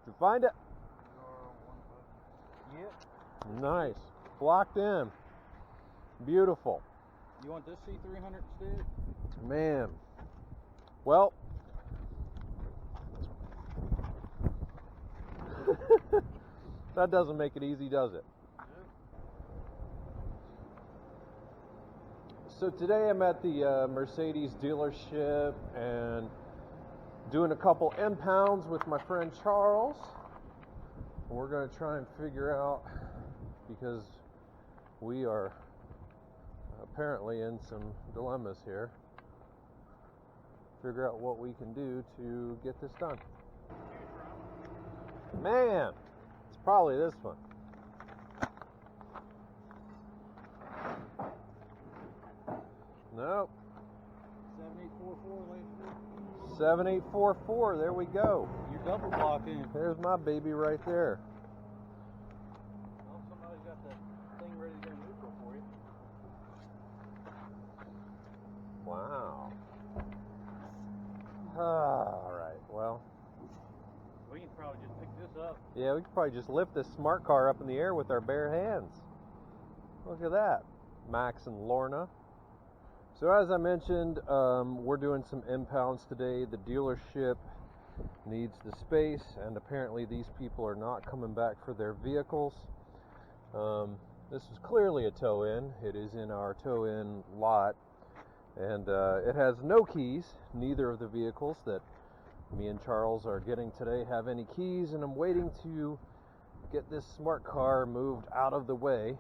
Did you find it? Yep. Nice. Blocked in. Beautiful. You want this C300 instead? Man. Well. That doesn't make it easy, does it? So today I'm at the Mercedes dealership and doing a couple impounds with my friend Charles. We're going to try and figure out, because we are apparently in some dilemmas here, figure out what we can do to get this done. Man, it's probably this one. Nope. 7844 later. 7844, there we go. You're double blocking. There's my baby right there. Well, somebody's got the thing ready to go neutral for you. Wow. Alright, well. We can probably just pick this up. Yeah, we could probably just lift this smart car up in the air with our bare hands. Look at that. Max and Lorna. So as I mentioned, we're doing some impounds today. The dealership needs the space, and apparently these people are not coming back for their vehicles. This is clearly a tow-in. It is in our tow-in lot, and it has no keys. Neither of the vehicles that me and Charles are getting today have any keys, and I'm waiting to get this smart car moved out of the way.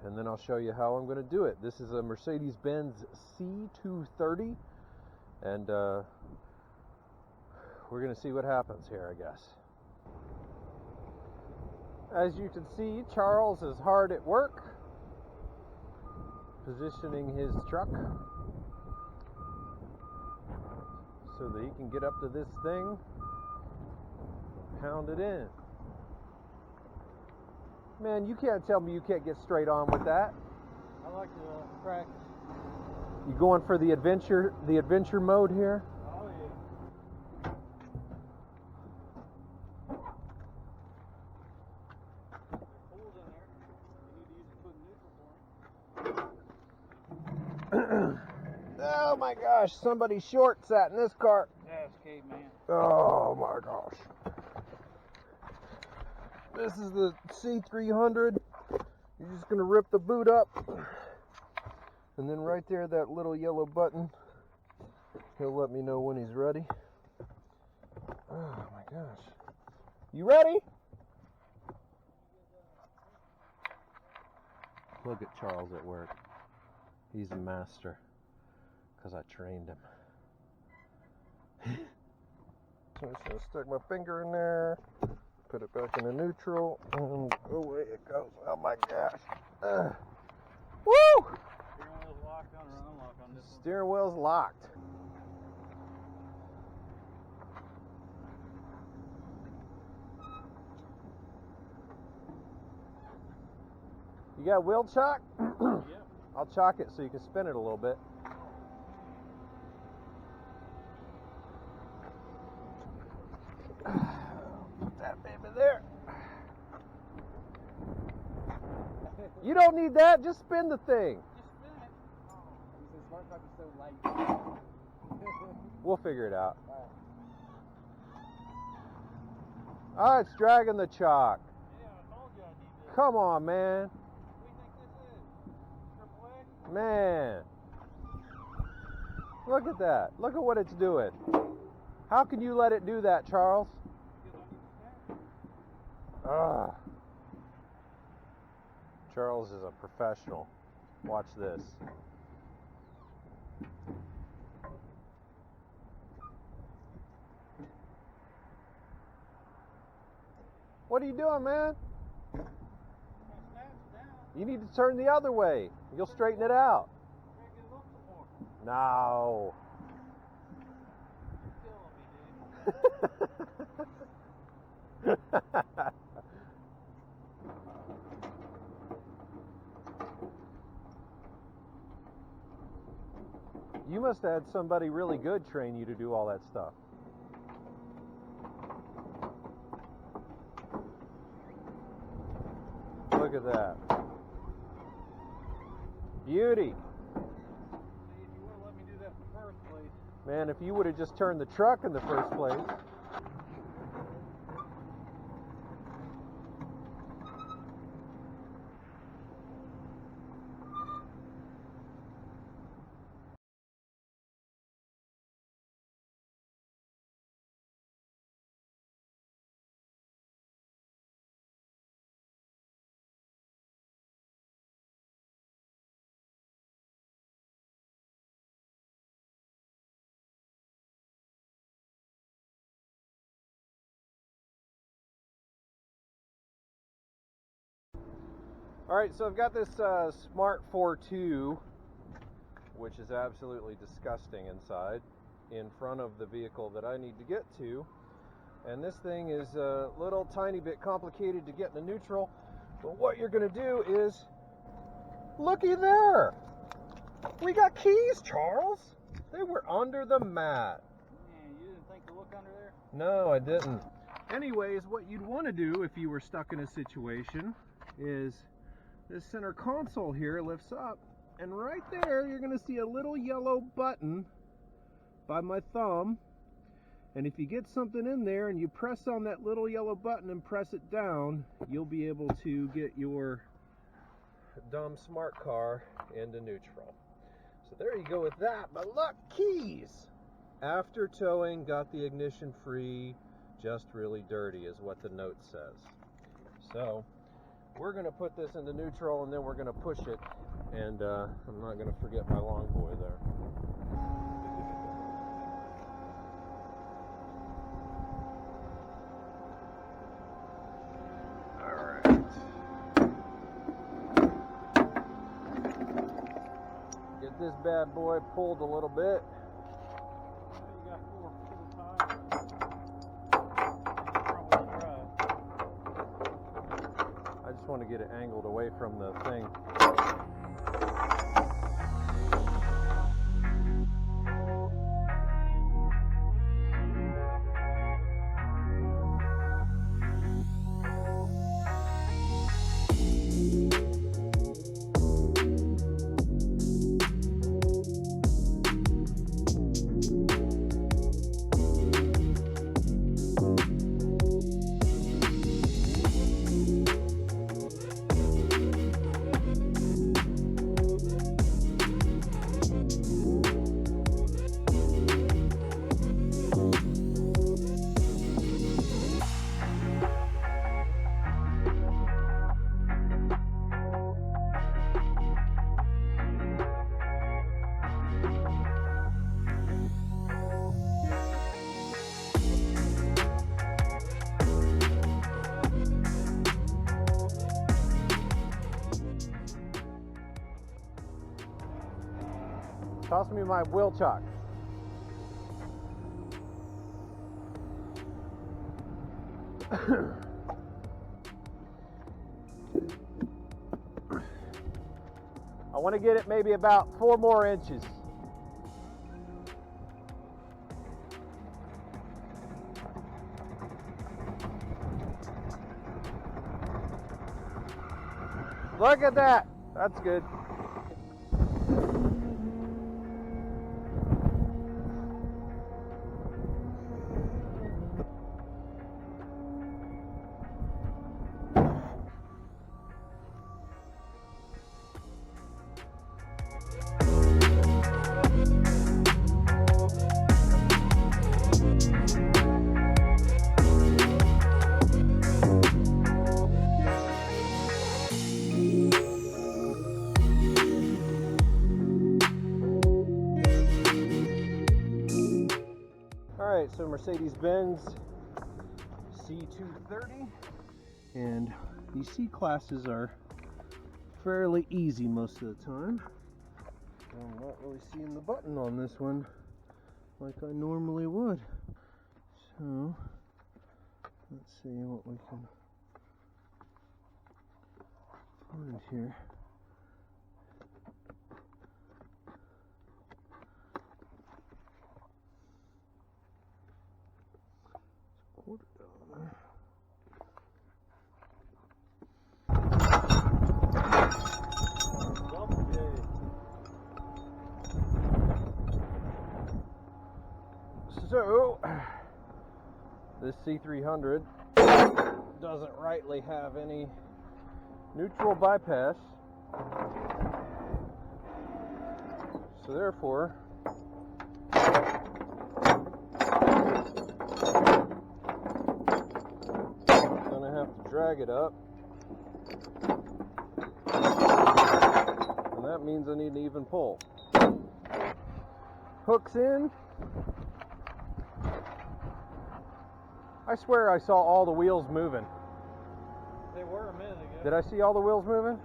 And then I'll show you how I'm going to do it. This is a Mercedes-Benz C230, and we're going to see what happens here, I guess. As you can see, Charles is hard at work positioning his truck so that he can get up to this thing and pound it in. Man, you can't tell me you can't get straight on with that. I like to practice. You going for the adventure mode here? Oh yeah. There's holes in there. You need to use the foot neutral for them. Oh my gosh, somebody short sat in this car. That's caveman. Oh my gosh. This is the C300. You're just going to rip the boot up. And then right there, that little yellow button, he'll let me know when he's ready. Oh my gosh. You ready? Look at Charles at work. He's a master, because I trained him. So I'm just going to stick my finger in there. Put it back into neutral, and away it goes. Oh my gosh. Woo! Steering wheel's locked on or unlocked on this one? Steering wheel's locked. You got wheel chock? Yep. I'll chock it so you can spin it a little bit. Put that baby there. You don't need that, just spin the thing. Just spin it. This smart truck is so light. We'll figure it out. Alright. Oh, it's dragging the chalk. Yeah, I told you I need this. Come on, man. What do you think this is? Triple A? Man. Look at that. Look at what it's doing. How can you let it do that, Charles? Because I need the snap. Ugh. Charles is a professional. Watch this. What are you doing, man? My snap's down. You need to turn the other way. You'll straighten it out. Drag it up some more. No. You're killing me, dude. You must have had somebody really good train you to do all that stuff. Look at that. Beauty. See, if you would have let me do that in the first place. Man, if you would have just turned the truck in the first place. Alright, so I've got this Smart 4.2, which is absolutely disgusting inside, in front of the vehicle that I need to get to. And this thing is a little tiny bit complicated to get in the neutral. But what you're going to do is, looky there! We got keys, Charles! They were under the mat. Man, you didn't think to look under there? No, I didn't. Anyways, what you'd want to do if you were stuck in a situation is this center console here lifts up, and right there you're going to see a little yellow button by my thumb. And if you get something in there and you press on that little yellow button and press it down, you'll be able to get your dumb smart car into neutral. So there you go with that. But look, keys! After towing, got the ignition free, just really dirty is what the note says. So we're going to put this into neutral and then we're going to push it. And I'm not going to forget my long boy there. Get this bad boy pulled a little bit. You got 4 full tires. Probably drive. I just want to get it angled away from the thing. Toss me my wheel chuck. I want to get it maybe about 4 more inches. Look at that. That's good. Alright, so Mercedes-Benz C230, and these C classes are fairly easy most of the time. I'm not really seeing the button on this one like I normally would. So let's see what we can find here. Quarter down there. This C300 doesn't rightly have any neutral bypass, so therefore I'm gonna have to drag it up, and that means I need an even pull. Hooks in. I swear I saw all the wheels moving. They were a minute ago. Did I see all the wheels moving?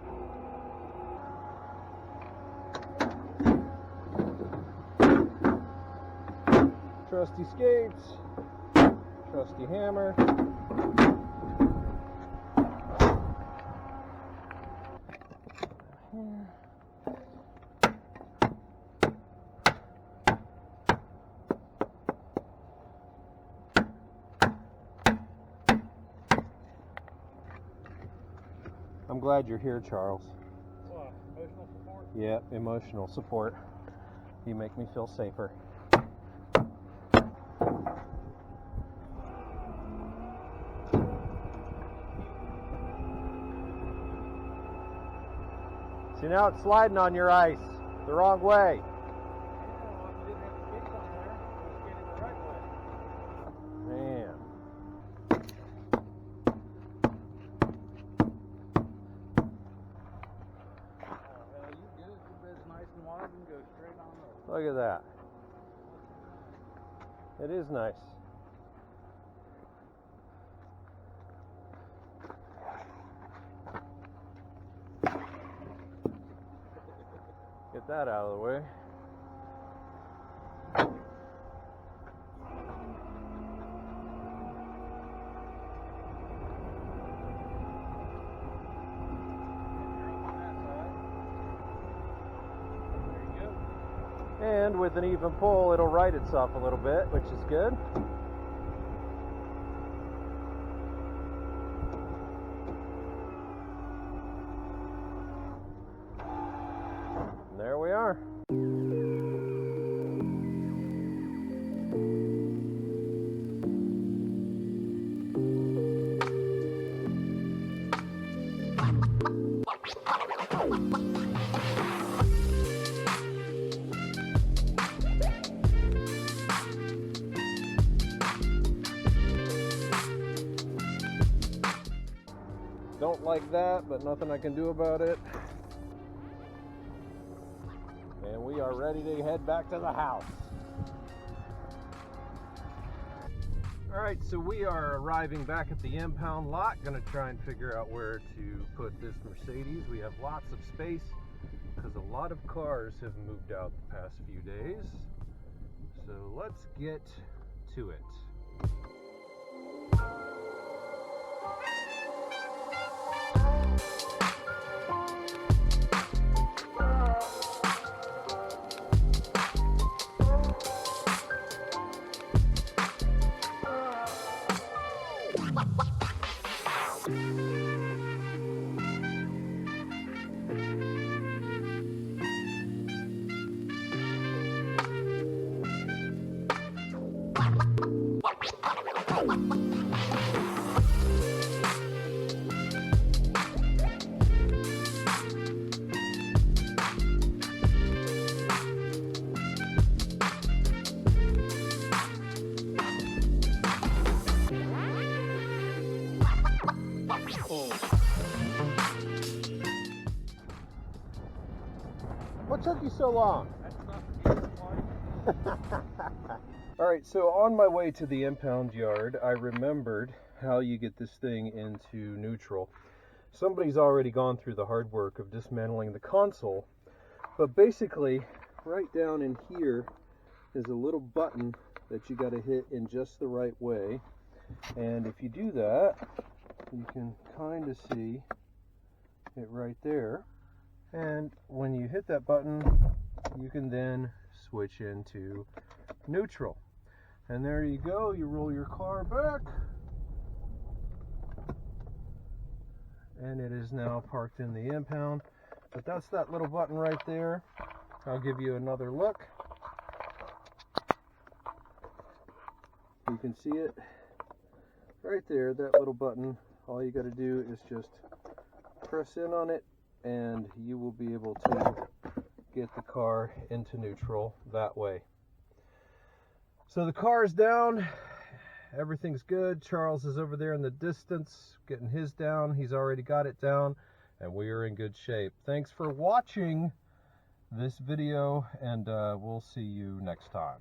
Trusty skates, trusty hammer. I'm glad you're here, Charles. What? Emotional support? Yeah, emotional support. You make me feel safer. See, now it's sliding on your ice the wrong way. Yeah, well, if you didn't have the skates on there, you would skate it the right way. Man. Oh, hell, you good. Your bed's nice and wide and go straight on over. Look at that. It is nice. Get that out of the way. And with an even pull, it'll right itself a little bit, which is good. And there we are. Don't like that, but nothing I can do about it. And we are ready to head back to the house. Alright, so we are arriving back at the impound lot. Gonna try and figure out where to put this Mercedes. We have lots of space because a lot of cars have moved out the past few days. So let's get to it. What took you so long? Alright, so on my way to the impound yard, I remembered how you get this thing into neutral. Somebody's already gone through the hard work of dismantling the console, but basically, right down in here is a little button that you got to hit in just the right way. And if you do that, you can kind of see it right there. And when you hit that button, you can then switch into neutral. And there you go, you roll your car back. And it is now parked in the impound. But that's that little button right there. I'll give you another look. You can see it right there, that little button, all you got to do is just press in on it and you will be able to get the car into neutral that way. So the car is down, everything's good. Charles is over there in the distance getting his down. He's already got it down and we are in good shape. Thanks for watching this video, and we'll see you next time.